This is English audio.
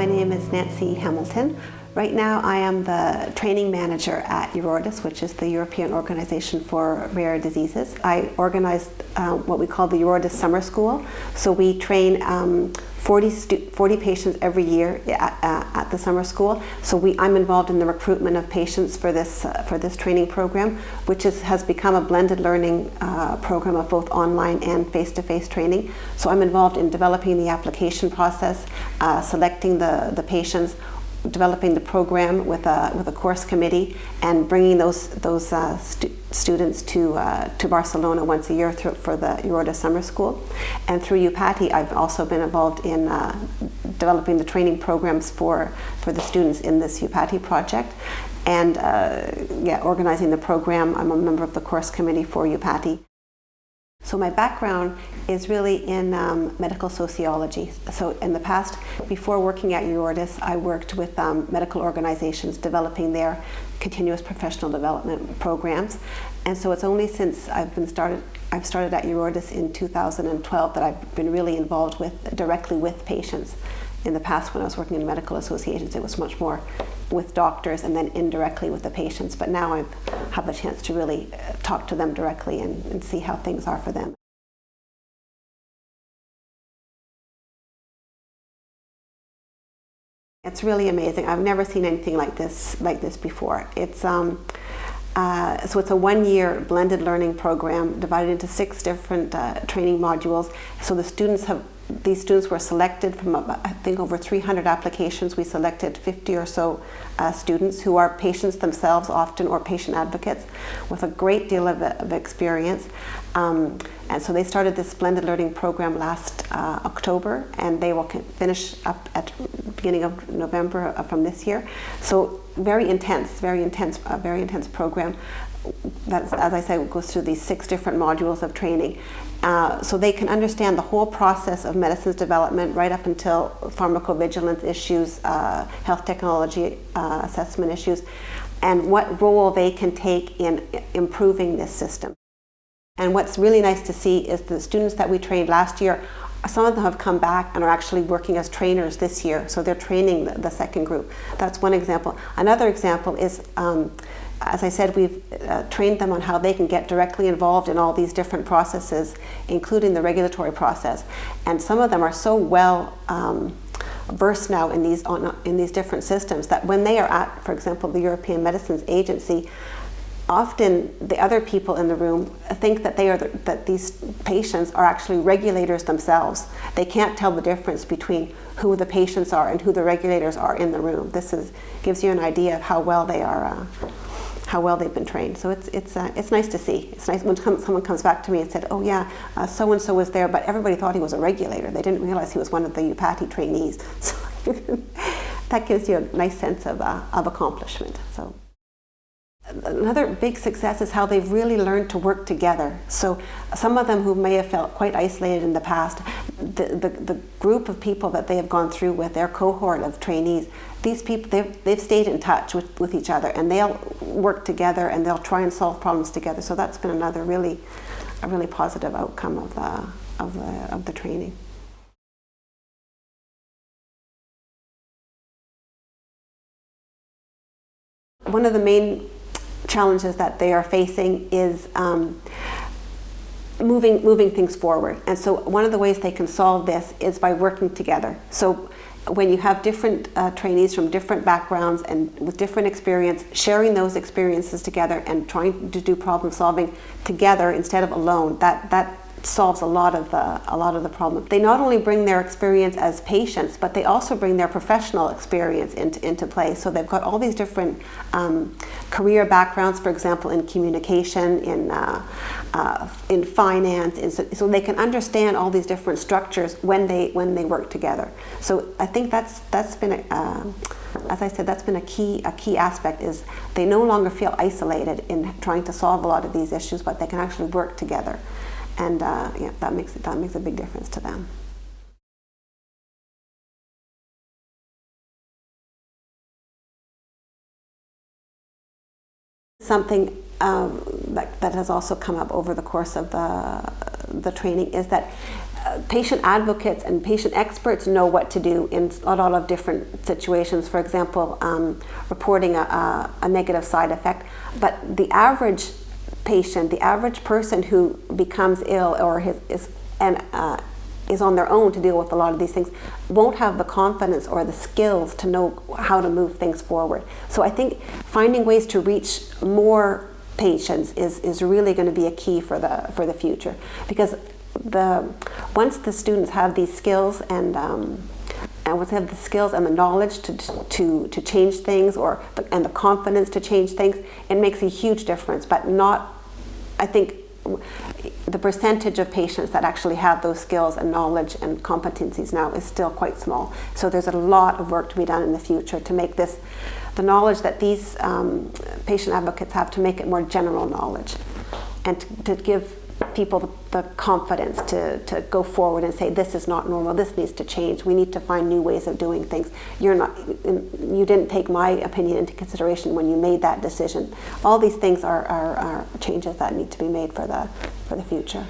my name is Nancy Hamilton. Right now I am the training manager at EUPATI, which is the European Organization for Rare Diseases. I organized what we call the EUPATI Summer School. So we train 40 patients every year at the summer school. So I'm involved in the recruitment of patients for this training program, which has become a blended learning program of both online and face-to-face training. So I'm involved in developing the application process, selecting the patients, developing the program with a course committee, and bringing those students to Barcelona once a year for the EUPATI Summer School. And through EUPATI, I've also been involved in developing the training programs for the students in this EUPATI project, and organizing the program. I'm a member of the course committee for EUPATI. So my background is really in medical sociology. So in the past, before working at EUPATI, I worked with medical organizations developing their continuous professional development programs. And so it's only since I've started at EUPATI in 2012 that I've been really involved directly with patients. In the past, when I was working in medical associations, it was much more with doctors and then indirectly with the patients. But now I have the chance to really talk to them directly and see how things are for them. It's really amazing. I've never seen anything like this before. It's so it's a one-year blended learning program divided into 6 different training modules. So these students were selected from, I think, over 300 applications. We selected 50 or so students who are patients themselves often, or patient advocates with a great deal of experience. And so they started this blended learning program last October, and they will finish up at the beginning of November from this year. So very intense program that, as I said, goes through these 6 different modules of training. So they can understand the whole process of medicine's development right up until pharmacovigilance issues, health technology assessment issues, and what role they can take in improving this system. And what's really nice to see is the students that we trained last year, some of them have come back and are actually working as trainers this year. So they're training the second group. That's one example. Another example is, as I said, we've trained them on how they can get directly involved in all these different processes, including the regulatory process. And some of them are so well versed now in these different systems that when they are at, for example, the European Medicines Agency, often the other people in the room think that that these patients are actually regulators themselves. They can't tell the difference between who the patients are and who the regulators are in the room. This gives you an idea of how well they are, how well they've been trained. So it's nice to see. It's nice when someone comes back to me and said, "Oh yeah, so and so was there, but everybody thought he was a regulator. They didn't realize he was one of the EUPATI trainees." So that gives you a nice sense of accomplishment. So. Another big success is how they've really learned to work together. So some of them who may have felt quite isolated in the past, the group of people that they have gone through with, their cohort of trainees, these people, they've stayed in touch with each other, and they'll work together and they'll try and solve problems together. So that's been another a really positive outcome of the training. One of the main challenges that they are facing is moving things forward. And so one of the ways they can solve this is by working together. So when you have different trainees from different backgrounds and with different experience, sharing those experiences together and trying to do problem solving together instead of alone, that solves a lot of the problem. They not only bring their experience as patients, but they also bring their professional experience into play. So they've got all these different career backgrounds, for example, in communication, in finance, so they can understand all these different structures when they work together. So I think that's been as I said, that's been a key aspect, is they no longer feel isolated in trying to solve a lot of these issues, but they can actually work together. And that makes a big difference to them. Something that has also come up over the course of the training is that patient advocates and patient experts know what to do in a lot of different situations. For example, reporting a negative side effect. But the average patient, the average person who becomes ill or is on their own to deal with a lot of these things, won't have the confidence or the skills to know how to move things forward. So I think finding ways to reach more patients is really going to be a key for the future, because once the students have these skills and once they have the skills and the knowledge to change things, and the confidence to change things, it makes a huge difference. But I think the percentage of patients that actually have those skills and knowledge and competencies now is still quite small. So there's a lot of work to be done in the future to make this, the knowledge that these patient advocates have, to make it more general knowledge, and to give people the confidence to go forward and say, this is not normal, this needs to change, we need to find new ways of doing things. You didn't take my opinion into consideration when you made that decision. All these things are changes that need to be made for the future.